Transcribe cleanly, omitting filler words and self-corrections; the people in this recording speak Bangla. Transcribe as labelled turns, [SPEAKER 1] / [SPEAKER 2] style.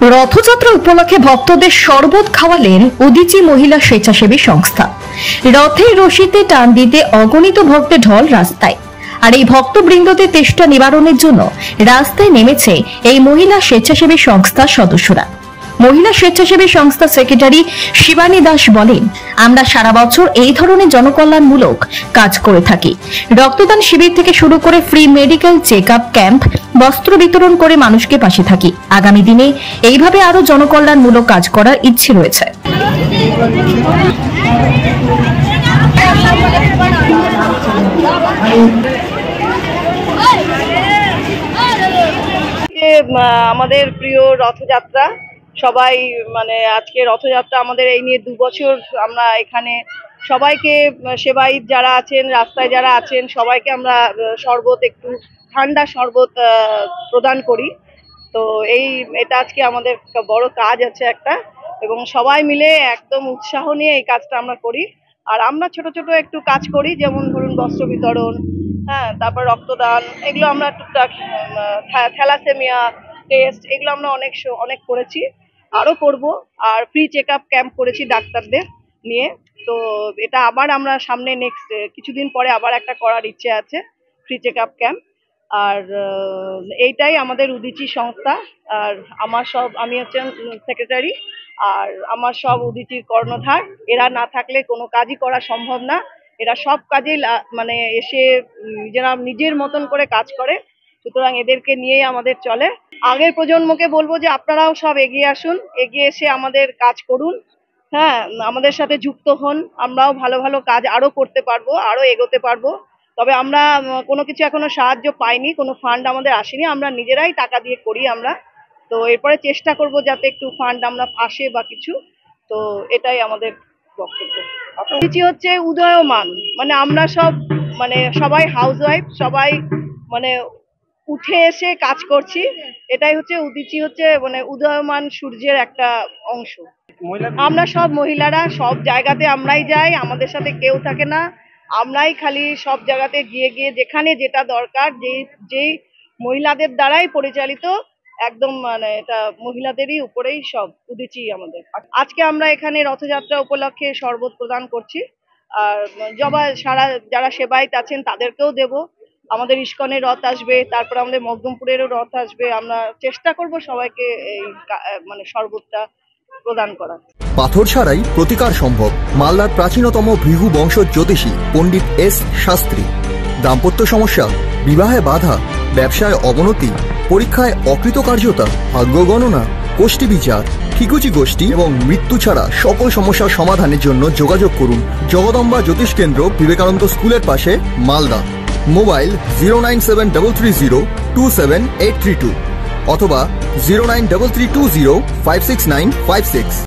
[SPEAKER 1] রথযাত্রা উপলক্ষে ভক্তদের শরবত খাওয়ালেন উদীচী মহিলা স্বেচ্ছাসেবী সংস্থা। রথের রশিতে টান দিতে অগণিত ভক্তের ঢল রাস্তায়। আর এই ভক্তবৃন্দদের তেষ্টা নিবারণের জন্য রাস্তায় নেমেছে এই মহিলা স্বেচ্ছাসেবী সংস্থার সদস্যরা। মহিলা স্বেচ্ছাসেবী সংস্থা সেক্রেটারি শিবানী দাস বলেন, আমরা সারা বছর এই ধরনের জনকল্যাণমূলক কাজ করে থাকি। রক্তদান শিবির থেকে শুরু করে free medical check up camp, বস্ত্র বিতরণ করে মানুষকে পাশে থাকি। আগামী দিনে এইভাবে আরো জনকল্যাণমূলক কাজ করার ইচ্ছে রয়েছে।
[SPEAKER 2] আমাদের প্রিয় রথযাত্রা, সবাই আজকে রথযাত্রা আমাদের এই নিয়ে 2 বছর আমরা এখানে সবাইকে সেবায়িত যারা আছেন, রাস্তায় যারা আছেন সবাইকে আমরা শরবত, একটু ঠান্ডা শরবত প্রদান করি। তো এটা আজকে আমাদের বড় কাজ আছে একটা, এবং সবাই মিলে একদম উৎসাহ নিয়ে এই কাজটা আমরা করি। আর আমরা ছোট ছোট একটু কাজ করি, যেমন ধরুন বস্ত্র বিতরণ, তারপর রক্তদান, এগুলো আমরা টুকটাক, থ্যালাসেমিয়া টেস্ট, এগুলো আমরা অনেক করেছি, আরো করব। আর ফ্রি চেক আপ ক্যাম্প করেছি ডাক্তারদের নিয়ে। তো এটা আবার আমরা সামনে নেক্সট কিছুদিন পরে আবার একটা করার ইচ্ছে আছে, ফ্রি চেক আপ ক্যাম্প। আর এইটাই আমাদের উদীচী সংস্থা। আর আমি হচ্ছেন সেক্রেটারি, আর আমার সব উদীচীর কর্ণধার। এরা না থাকলে কোনো কাজই করা সম্ভব না। এরা সব কাজেই এসে নিজের মতন করে কাজ করে, সুতরাং এদেরকে নিয়েই আমাদের চলে। আগের প্রজন্মকে বলবো যে আপনারাও সব এগিয়ে আসুন, এগিয়ে এসে আমাদের কাজ করুন, আমাদের সাথে যুক্ত হন। আমরাও ভালো ভালো কাজ আরো করতে পারবো, আরো এগোতে পারবো। তবে আমরা কোনো কিছু এখনো সাহায্য পাইনি, কোনো ফান্ড আমাদের আসেনি, আমরা নিজেরাই টাকা দিয়ে করি আমরা। তো এরপরে চেষ্টা করব যাতে একটু ফান্ড আমরা আসে বা কিছু। তো এটাই আমাদের বক্তব্য। উদীচী হচ্ছে উদয়মান, আমরা সবাই হাউসওয়াইফ, সবাই উঠে এসে কাজ করছি। এটাই হচ্ছে উদীচী, হচ্ছে উদয়মান সূর্যের একটা অংশ। আমরা সব মহিলারা সব জায়গাতে আমরাই যাই, আমাদের সাথে কেউ থাকে না। আমরাই খালি সব জায়গাতে গিয়ে যেখানে যেটা দরকার, যেই মহিলাদের দ্বারাই পরিচালিত, একদম এটা মহিলাদেরই উপরেই সব উদীচী আমাদের। আজকে আমরা এখানে রথযাত্রা উপলক্ষে শরবত প্রদান করছি। আর যারা সেবায়িত আছেন তাদেরকেও দেব। আমাদের ইস্কনের রথ আসবে, তারপর আমাদের মকদুমপুরেরও রথ আসবে। আমরা চেষ্টা করব সবাইকে এই শরবতটা প্রদান করার।
[SPEAKER 3] পাথর ছাড়াই প্রতিকার সম্ভব। মালদার প্রাচীনতম ভৃহু বংশ জ্যোতিষী পণ্ডিত এস শাস্ত্রী। দাম্পত্য সমস্যা, বিবাহে বাধা, ব্যবসায় অবনতি, পরীক্ষায় অকৃতকার্যতা, ভাগ্য গণনা, কোষ্ঠী বিচার, ঠিকুচি গোষ্ঠী এবং মৃত্যু ছাড়া সকল সমস্যার সমাধানের জন্য যোগাযোগ করুন জগদম্বা জ্যোতিষ কেন্দ্র, বিবেকানন্দ স্কুলের পাশে, মালদা। মোবাইল 09730278332 অথবা 09332056956।